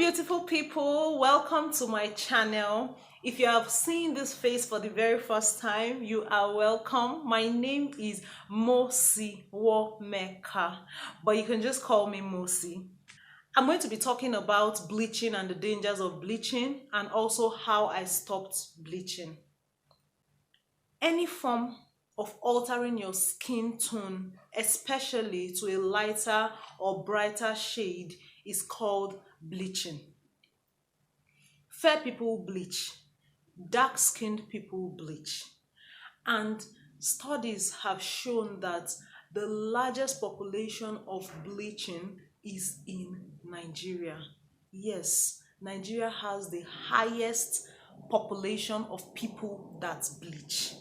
Beautiful people, welcome to my channel. If you have seen this face for the very first time, you are welcome. My name is Mosi Tash, but you can just call me Mosi. I'm going to be talking about bleaching and the dangers of bleaching, and also how I stopped bleaching. Any form of altering your skin tone, especially to a lighter or brighter shade, is called bleaching. Fair people bleach, dark-skinned people bleach, and studies have shown that the largest population of bleaching is in Nigeria. Yes, Nigeria has the highest population of people that bleach.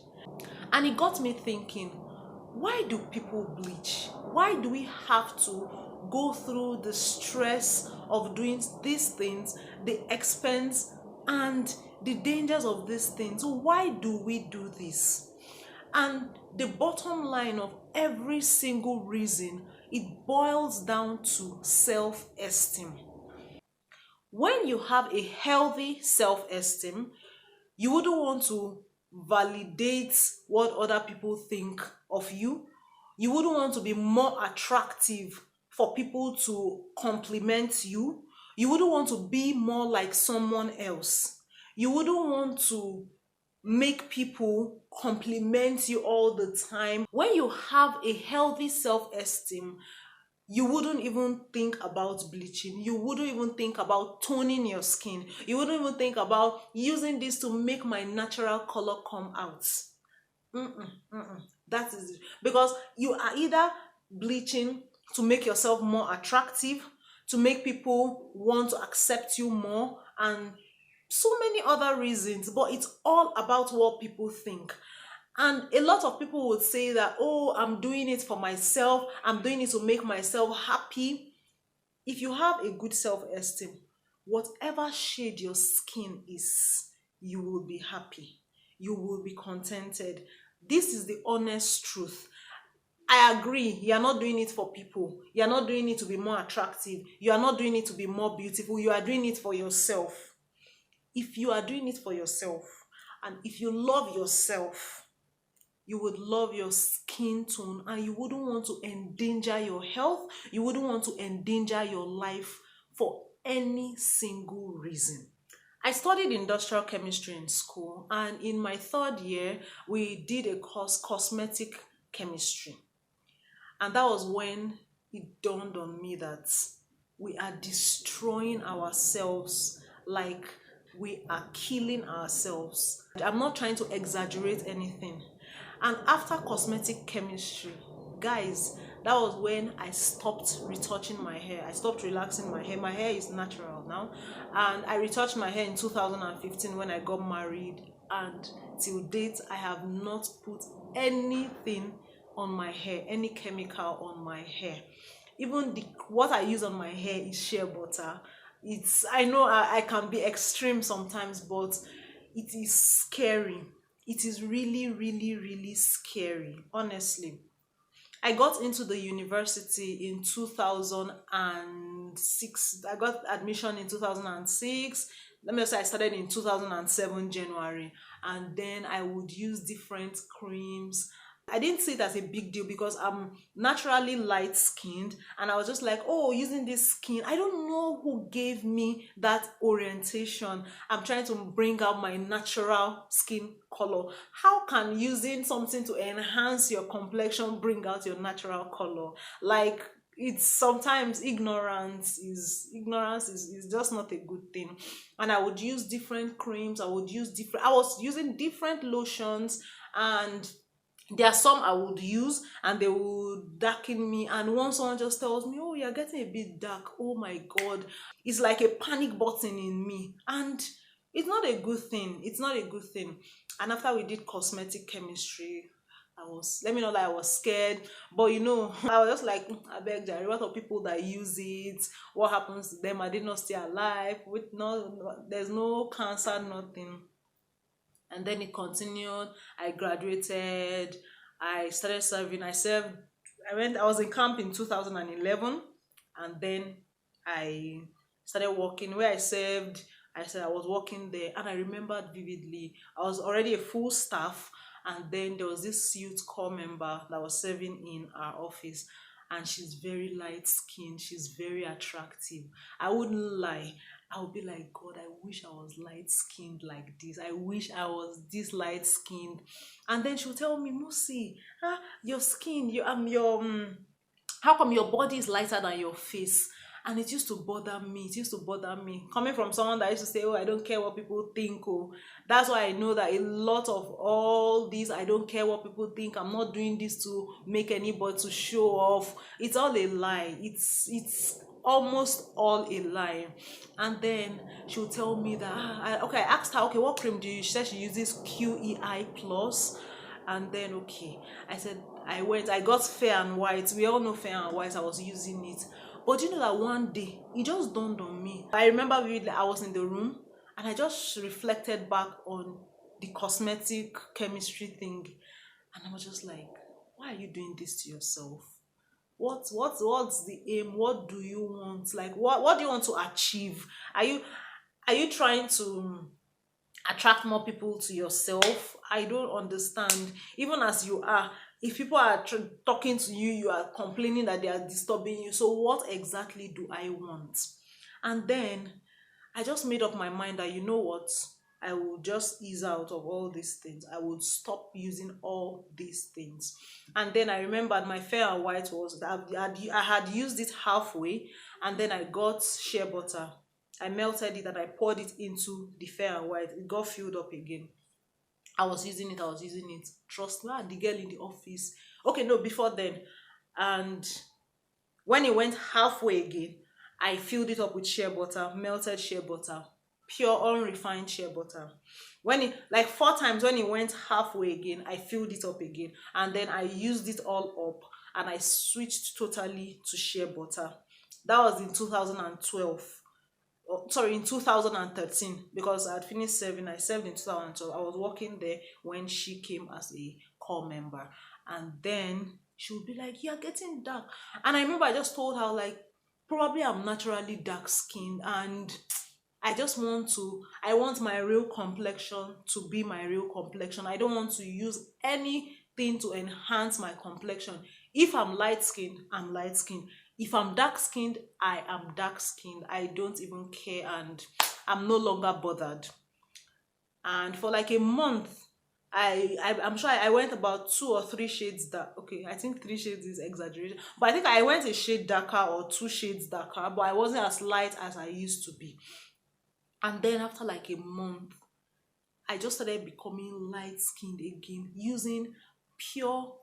And it got me thinking, why do people bleach? Why do we have to go through the stress of doing these things, the expense and the dangers of these things? Why do we do this? And the bottom line of every single reason, it boils down to self-esteem. When you have a healthy self-esteem, you wouldn't want to validate what other people think of you. You wouldn't want to be more attractive for people to compliment you. You wouldn't want to be more like someone else. You wouldn't want to make people compliment you all the time. When you have a healthy self-esteem, you wouldn't even think about bleaching. You wouldn't even think about toning your skin. You wouldn't even think about using this to make my natural color come out. That is it. Because you are either bleaching to make yourself more attractive, to make people want to accept you more, and so many other reasons, but it's all about what people think. And a lot of people would say that, oh, I'm doing it for myself, I'm doing it to make myself happy. If you have a good self-esteem, whatever shade your skin is, you will be happy, you will be contented. This is the honest truth. I agree, you are not doing it for people, you are not doing it to be more attractive, you are not doing it to be more beautiful, you are doing it for yourself. If you are doing it for yourself, and if you love yourself, you would love your skin tone, and you wouldn't want to endanger your health, you wouldn't want to endanger your life for any single reason. I studied industrial chemistry in school, and in my third year, we did a course, cosmetic chemistry. And that was when it dawned on me that we are destroying ourselves, like we are killing ourselves. I'm not trying to exaggerate anything. And after cosmetic chemistry, guys, that was when I stopped retouching my hair. I stopped relaxing my hair. My hair is natural now. And I retouched my hair in 2015 when I got married. And till date, I have not put anything on my hair, any chemical on my hair. Even what I use on my hair is shea butter. I know I can be extreme sometimes, but it is scary. It is really, really, really scary, honestly. I got into the university in 2006. I got admission in 2006. Let me say I started in 2007 January, and then I would use different creams. I didn't see it as a big deal because I'm naturally light skinned, and I was just like, oh, using this skin, I don't know who gave me that orientation. I'm trying to bring out my natural skin color. How can using something to enhance your complexion bring out your natural color? Like, it's sometimes ignorance is just not a good thing. And I would use different creams, I was using different lotions, and there are some I would use and they would darken me, and once someone just tells me, oh, you're getting a bit dark, oh my god, it's like a panic button in me, and it's not a good thing. It's not a good thing. And after we did cosmetic chemistry, let me know that I was scared, but I was just like, I beg Jerry, what of people that use it? What happens to them? Are they not still alive? There's no cancer, nothing. And then it continued. I graduated, I started serving. I was in camp in 2011, and then I started working where I served. I said I was working there, and I remembered vividly. I was already a full staff, and then there was this youth corps member that was serving in our office, and she's very light skinned. She's very attractive. I wouldn't lie. I would be like, God, I wish I was light skinned like this. I wish I was this light skinned. And then she'll tell me, Mosi, your skin, how come your body is lighter than your face? And it used to bother me. It used to bother me. Coming from someone that used to say, oh, I don't care what people think. Oh, that's why I know that a lot of all this, I don't care what people think. I'm not doing this to make anybody to show off. It's all a lie. It's almost all a lie. And then she'll tell me that, I asked her, okay, what cream do you use? She said she uses QEI Plus. And then, okay, I got Fair and White. We all know Fair and White. I was using it. But you know that one day, it just dawned on me. I remember vividly, I was in the room and I just reflected back on the cosmetic chemistry thing. And I was just like, why are you doing this to yourself? What's the aim? What do you want? Like, what do you want to achieve? Are you trying to attract more people to yourself? I don't understand. Even as you are, if people are talking to you, you are complaining that they are disturbing you. So what exactly do I want? And then I just made up my mind that, you know what, I will just ease out of all these things. I would stop using all these things. And then I remembered my Fair and White was that I had used it halfway, and then I got shea butter. I melted it and I poured it into the Fair and White. It got filled up again. I was using it. Trust me, the girl in the office. Okay, no, before then. And when it went halfway again, I filled it up with shea butter, melted shea butter, pure unrefined shea butter. When it, like 4 times, when it went halfway again, I filled it up again. And then I used it all up and I switched totally to shea butter. That was in 2012. Sorry, in 2013, because I had finished serving. I served in 2012. I was working there when she came as a core member. And then she would be like, you're getting dark. And I remember I just told her, like, probably I'm naturally dark skinned, and I want my real complexion to be my real complexion. I don't want to use anything to enhance my complexion. If I'm light skinned, I'm light skinned. If I'm dark skinned, I am dark skinned. I don't even care, and I'm no longer bothered. And for like a month, I'm sure I went about 2 or 3 shades dark. Okay, I think 3 shades is exaggeration, but I think I went a shade darker or 2 shades darker, but I wasn't as light as I used to be. And then after like a month, I just started becoming light skinned again, using pure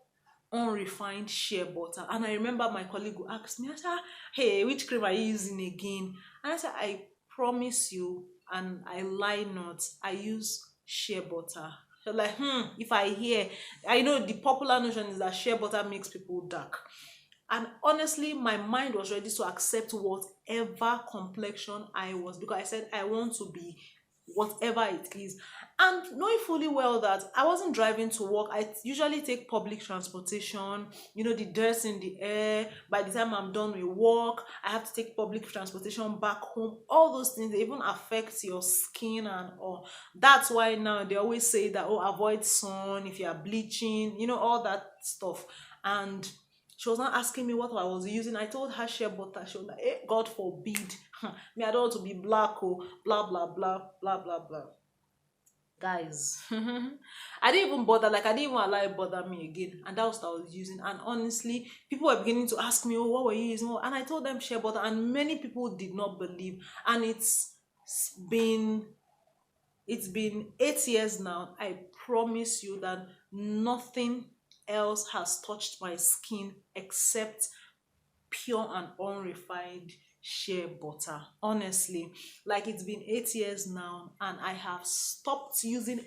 unrefined shea butter. And I remember my colleague who asked me, I said, hey, which cream are you using again? And I said, I promise you, and I lie not, I use shea butter. So like, if I know the popular notion is that shea butter makes people dark. And honestly, my mind was ready to accept whatever complexion I was, because I said I want to be whatever it is. And knowing fully well that I wasn't driving to work, I usually take public transportation. You know, the dirt in the air. By the time I'm done with work, I have to take public transportation back home. All those things, they even affect your skin and all. That's why now they always say that, oh, avoid sun if you are bleaching, you know, all that stuff. And she was not asking me what I was using. I told her shea butter. She was like, hey, God forbid. Me, I don't want to be black, oh, blah, blah, blah, blah, blah, blah. Guys, I didn't even bother. Like, I didn't even allow it bother me again. And that was what I was using. And honestly, people were beginning to ask me, oh, what were you using? And I told them shea butter. And many people did not believe. And it's been 8 years now. I promise you that nothing else has touched my skin except pure and unrefined shea butter. Honestly, like, it's been 8 years now, and I have stopped using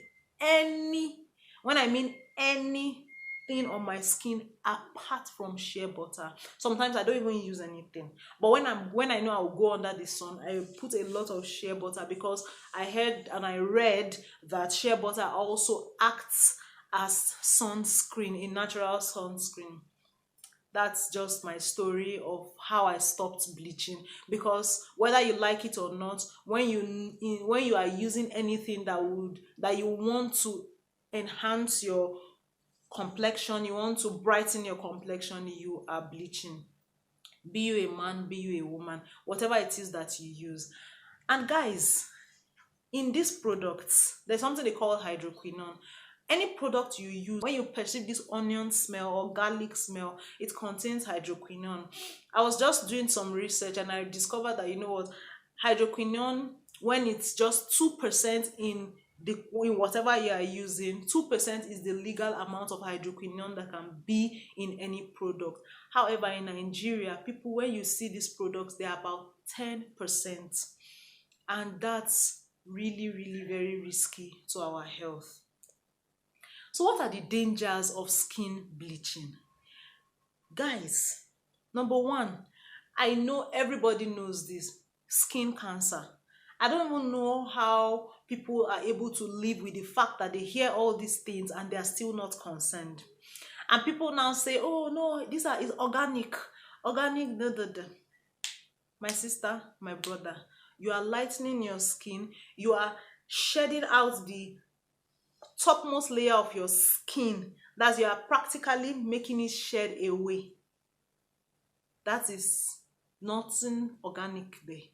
when I mean anything on my skin apart from shea butter. Sometimes I don't even use anything, but when I know I'll go under the sun, I put a lot of shea butter, because I heard and I read that shea butter also acts as sunscreen, a natural sunscreen. That's just my story of how I stopped bleaching. Because whether you like it or not, when you are using anything that you want to enhance your complexion, you want to brighten your complexion, you are bleaching. Be you a man, be you a woman, whatever it is that you use. And guys, in these products, there's something they call hydroquinone. Any product you use, when you perceive this onion smell or garlic smell, it contains hydroquinone. I was just doing some research and I discovered that, you know what, hydroquinone, when it's just 2% in whatever you are using, 2% is the legal amount of hydroquinone that can be in any product. However, in Nigeria, people, when you see these products, they're about 10%. And that's really, really very risky to our health. So what are the dangers of skin bleaching? Guys, number one, I know everybody knows this: skin cancer. I don't even know how people are able to live with the fact that they hear all these things and they are still not concerned. And people now say, oh no, is organic. Organic, da, da, da. My sister, my brother, you are lightening your skin. You are shedding out the topmost layer of your skin. That's, you are practically making it shed away. That is nothing organic there.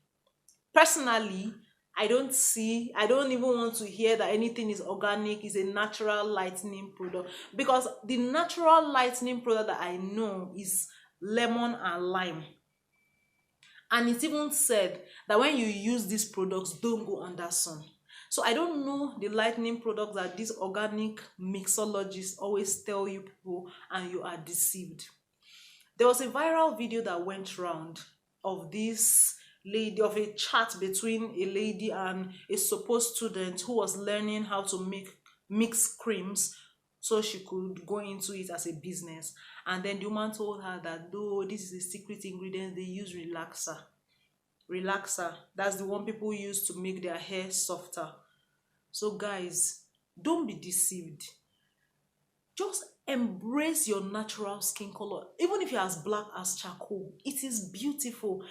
Personally, I don't even want to hear that anything is organic, is a natural lightening product, because the natural lightening product that I know is lemon and lime. And it's even said that when you use these products, don't go under sun. So I don't know the lightening products that these organic mixologists always tell you people, and you are deceived. There was a viral video that went round of this lady, of a chat between a lady and a supposed student who was learning how to make mix creams so she could go into it as a business. And then the woman told her that though this is a secret ingredient, they use relaxer. Relaxer, that's the one people use to make their hair softer. So guys, don't be deceived. Just embrace your natural skin color. Even if you're as black as charcoal, it is beautiful.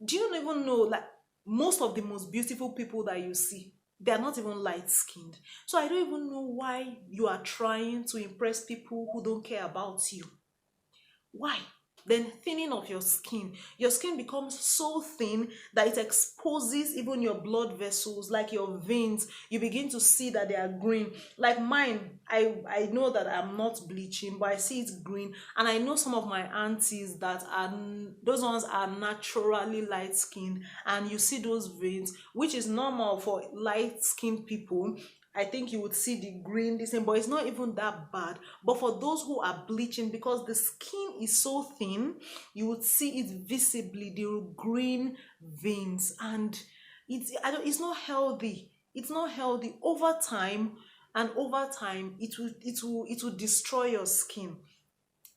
Do you even know, like, most of the most beautiful people that you see, they are not even light skinned. So I don't even know why you are trying to impress people who don't care about you. Why? Then thinning of your skin becomes so thin that it exposes even your blood vessels, like your veins. You begin to see that they are green. Like mine, I know that I'm not bleaching, but I see it's green. And I know some of my aunties that are, those ones are naturally light skinned, and you see those veins, which is normal for light skinned people. I think you would see the green, this thing, but it's not even that bad. But for those who are bleaching, because the skin is so thin, you would see it visibly, the green veins, and it's not healthy. It's not healthy. Over time, it will destroy your skin.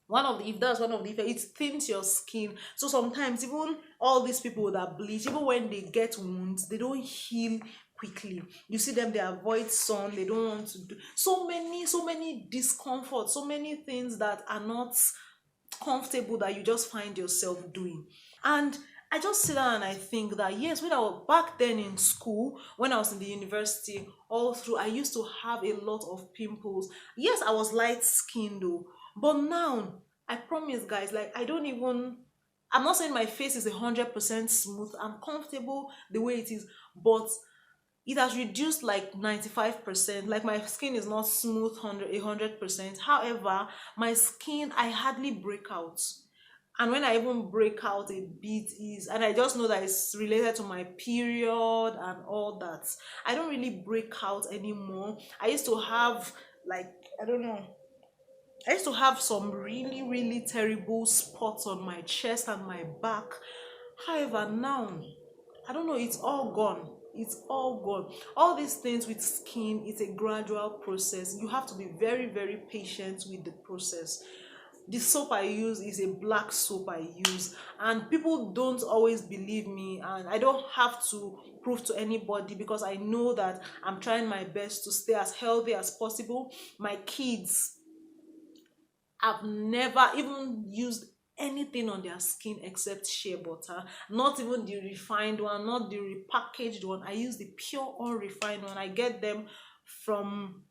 One of the, if that's one of the effects, it thins your skin. So sometimes even all these people that bleach, even when they get wounds, they don't heal quickly. You see them, they avoid sun, they don't want to do so many discomfort, so many things that are not comfortable that you just find yourself doing. And I just sit down and I think that yes, when I was back then in school, when I was in the university, all through, I used to have a lot of pimples. Yes, I was light skinned though, but now I promise guys, like, I'm not saying my face is 100% smooth. I'm comfortable the way it is, but it has reduced like 95%. Like, my skin is not smooth 100%. However, my skin, I hardly break out. And when I even break out a bit is, and I just know that it's related to my period and all that, I don't really break out anymore. I used to have, like, I don't know, I used to have some really, really terrible spots on my chest and my back. However, now, I don't know, it's all gone. It's all gone. All these things with skin, it's a gradual process. You have to be very, very patient with the process. The soap I use is a black soap I use, and people don't always believe me, and I don't have to prove to anybody, because I know that I'm trying my best to stay as healthy as possible. My kids, I've never even used anything on their skin except shea butter, not even the refined one, not the repackaged one. I use the pure unrefined one. From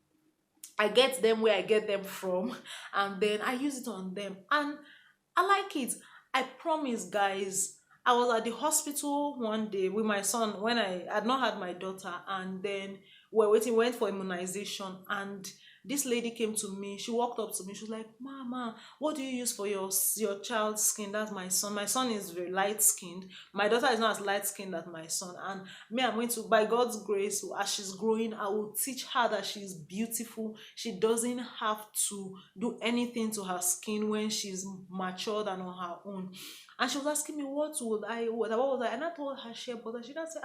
I get them where I get them from, and then I use it on them, and I like it. I promise, guys. I was at the hospital one day with my son when I had not had my daughter, and then we're waiting, went for immunization, and this lady came to me. She walked up to me. She was like, "Mama, what do you use for your child's skin?" That's my son. My son is very light skinned. My daughter is not as light skinned as my son. And me, I'm going to, by God's grace, as she's growing, I will teach her that she's beautiful. She doesn't have to do anything to her skin when she's matured and on her own. And she was asking me, what was I? And I told her shea butter. She didn't say,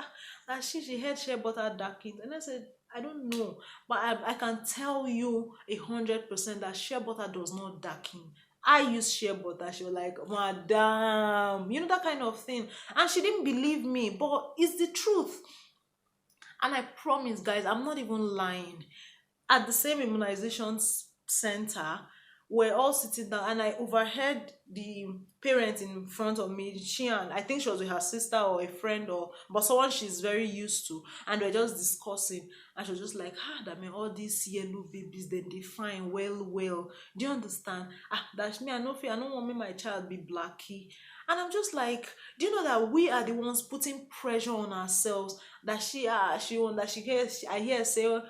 that she had shea butter darkened. And I said, I don't know, but I can tell you 100% that shea butter does not darken. I use shea butter. She was like, "Madam," that kind of thing. And she didn't believe me, but it's the truth. And I promise, guys, I'm not even lying. At the same immunization center, we're all sitting down, and I overheard the parent in front of me. I think she was with her sister or a friend, but someone she's very used to, and we're just discussing. And she was just like, that mean all these yellow babies, then they fine well. Do you understand? That's me. I don't want me my child be blacky. And I'm just like, do you know that we are the ones putting pressure on ourselves? That I hear say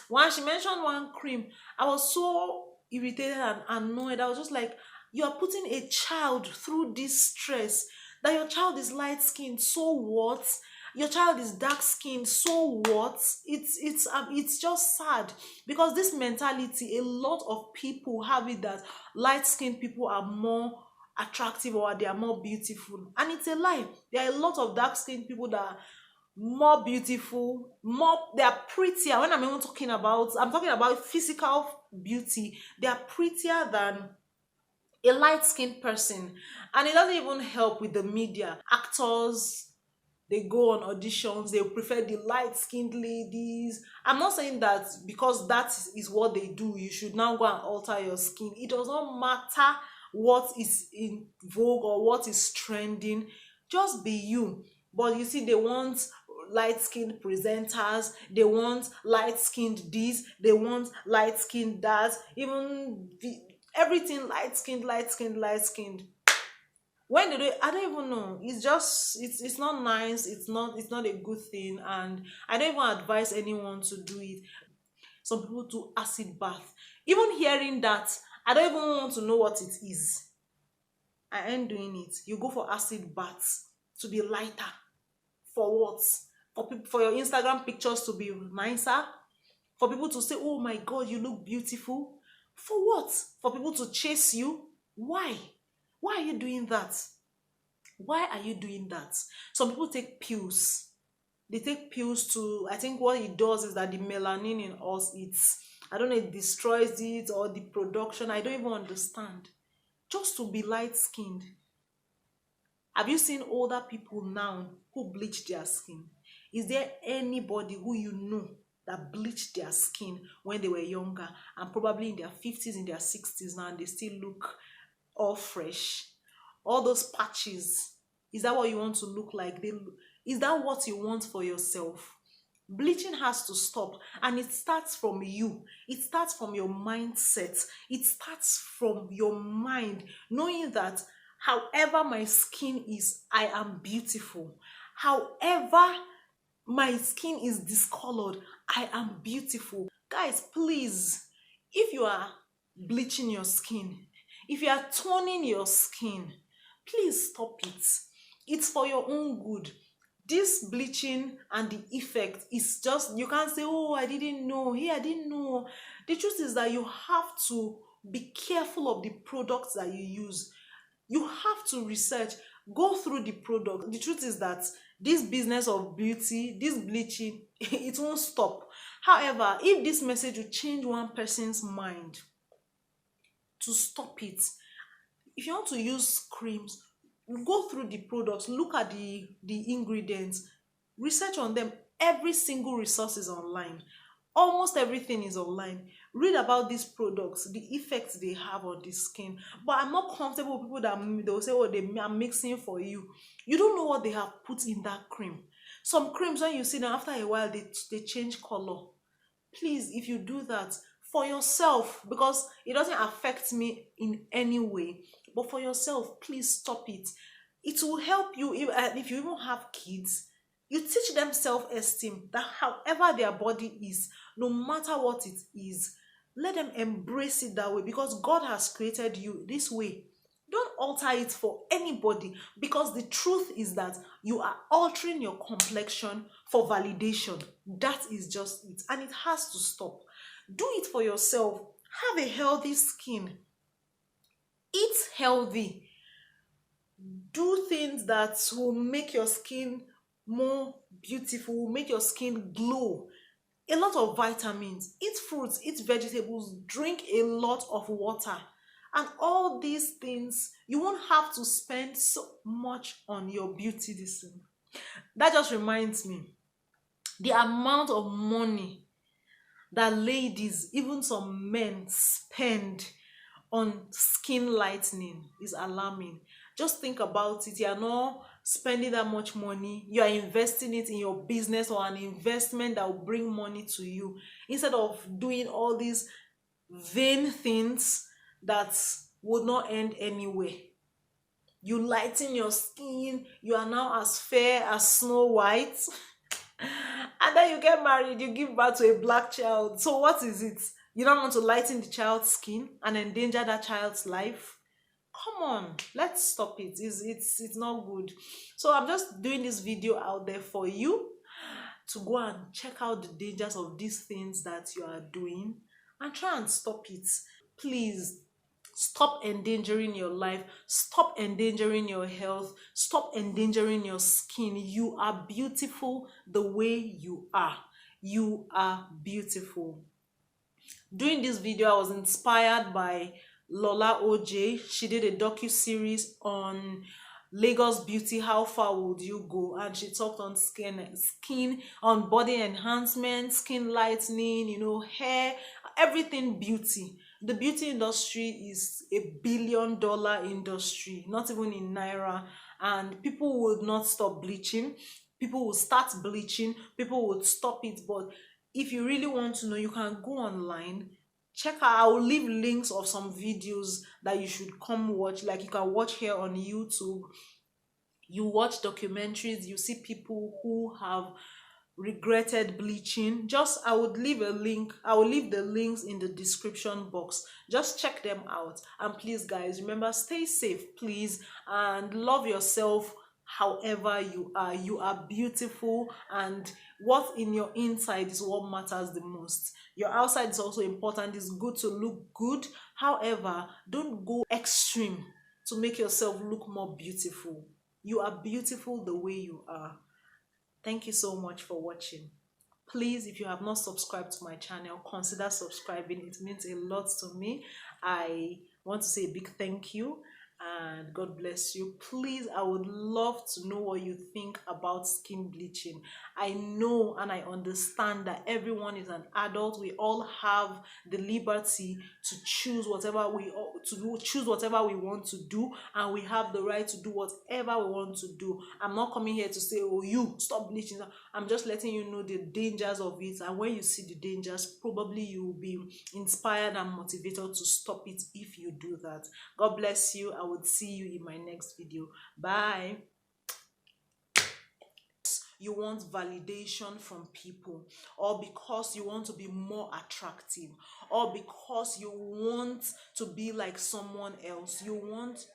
once she mentioned one cream, I was so irritated and annoyed. I was just like, you are putting a child through this stress. That your child is light skinned, so what? Your child is dark skinned, so what? It's just sad, because this mentality, a lot of people have it that light skinned people are more attractive or they are more beautiful, and it's a lie. There are a lot of dark skinned people that are more beautiful, they are prettier. When I'm talking about physical beauty, they are prettier than a light-skinned person. And it doesn't even help with the media. Actors, they go on auditions, they prefer the light-skinned ladies. I'm not saying that because that is what they do, you should now go and alter your skin. It does not matter what is in vogue or what is trending. Just be you. But you see, they want light-skinned presenters, they want light-skinned this, they want light-skinned that, everything light-skinned. When do they? I don't even know. It's not nice. It's not a good thing, and I don't even advise anyone to do it. Some people do acid bath. Even hearing that, I don't even want to know what it is. I ain't doing it. You go for acid baths to be lighter. For what? For your Instagram pictures to be nicer? For people to say, "Oh my God, you look beautiful"? For what? For people to chase you? Why? Why are you doing that? Why are you doing that? Some people take pills. They take pills to, I think what it does is that the melanin in us, I don't know, it destroys it, or the production. I don't even understand. Just to be light-skinned. Have you seen older people now who bleach their skin? Is there anybody who you know that bleached their skin when they were younger and probably in their 50s, in their 60s now, and they still look all fresh? All those patches, is that what you want to look like? Is that what you want for yourself? Bleaching has to stop, and it starts from you. It starts from your mindset. It starts from your mind, knowing that however my skin is, I am beautiful. However my skin is discolored, I am beautiful. Guys, please, if you are bleaching your skin, if you are toning your skin, please stop it. It's for your own good. This bleaching and the effect is just, you can't say, "Oh, I didn't know. Hey, I didn't know." The truth is that you have to be careful of the products that you use. You have to research, go through the product. The truth is that this business of beauty, this bleaching, it won't stop. However, if this message will change one person's mind to stop it, if you want to use creams, go through the products, look at the ingredients, research on them. Every single resource is online. Almost everything is online. Read about these products, the effects they have on the skin. But I'm not comfortable with people that they'll say, oh, they are mixing for you. You don't know what they have put in that cream. Some creams, when you see them, after a while, they change color. Please, if you do that for yourself, because it doesn't affect me in any way, but for yourself, please stop it. It will help you if you even have kids. You teach them self-esteem, that however their body is, no matter what it is, let them embrace it that way, because God has created you this way. Don't alter it for anybody, because the truth is that you are altering your complexion for validation. That is just it, and it has to stop. Do it for yourself. Have a healthy skin. Eat healthy. Do things that will make your skin more beautiful, will make your skin glow. A lot of vitamins. Eat fruits, eat vegetables, drink a lot of water. And all these things, you won't have to spend so much on your beauty this thing. That just reminds me, the amount of money that ladies, even some men, spend on skin lightening is alarming. Just think about it. You are not spending that much money, you are investing it in your business or an investment that will bring money to you, instead of doing all these vain things that would not end anywhere. You lighten your skin, you are now as fair as Snow White. And then you get married, you give birth to a black child. So what is it? You don't want to lighten the child's skin and endanger that child's life? Come on, let's stop it. It's not good. So I'm just doing this video out there for you to go and check out the dangers of these things that you are doing and try and stop it. Please stop endangering your life. Stop endangering your health. Stop endangering your skin. You are beautiful the way you are. You are beautiful. Doing this video, I was inspired by Lola OJ. She did a docu-series on Lagos beauty, how far would you go? And she talked on skin, on body enhancement, skin lightening, you know, hair, everything beauty. The beauty industry is $1 billion industry, not even in naira, and people would not stop bleaching. People will start bleaching, people would stop it. But if you really want to know, you can go online, check out. I will leave links of some videos that you should come watch. Like, you can watch here on YouTube. You watch documentaries, you see people who have regretted bleaching. I would leave a link. I will leave the links in the description box. Just check them out. And please, guys, remember, stay safe, please, and love yourself however you are. You are beautiful, and what's in your inside is what matters the most. Your outside is also important. It's good to look good. However, don't go extreme to make yourself look more beautiful. You are beautiful the way you are. Thank you so much for watching. Please, if you have not subscribed to my channel, consider subscribing. It means a lot to me. I want to say a big thank you, and God bless you. Please, I would love to know what you think about skin bleaching. I know and I understand that everyone is an adult. We all have the liberty to choose whatever we want to do, and we have the right to do whatever we want to do. I'm not coming here to say, oh, you stop bleaching. I'm just letting you know the dangers of it, and when you see the dangers, probably you will be inspired and motivated to stop it if you do that. God bless you. I would see you in my next video. Bye. You want validation from people, or because you want to be more attractive, or because you want to be like someone else, you want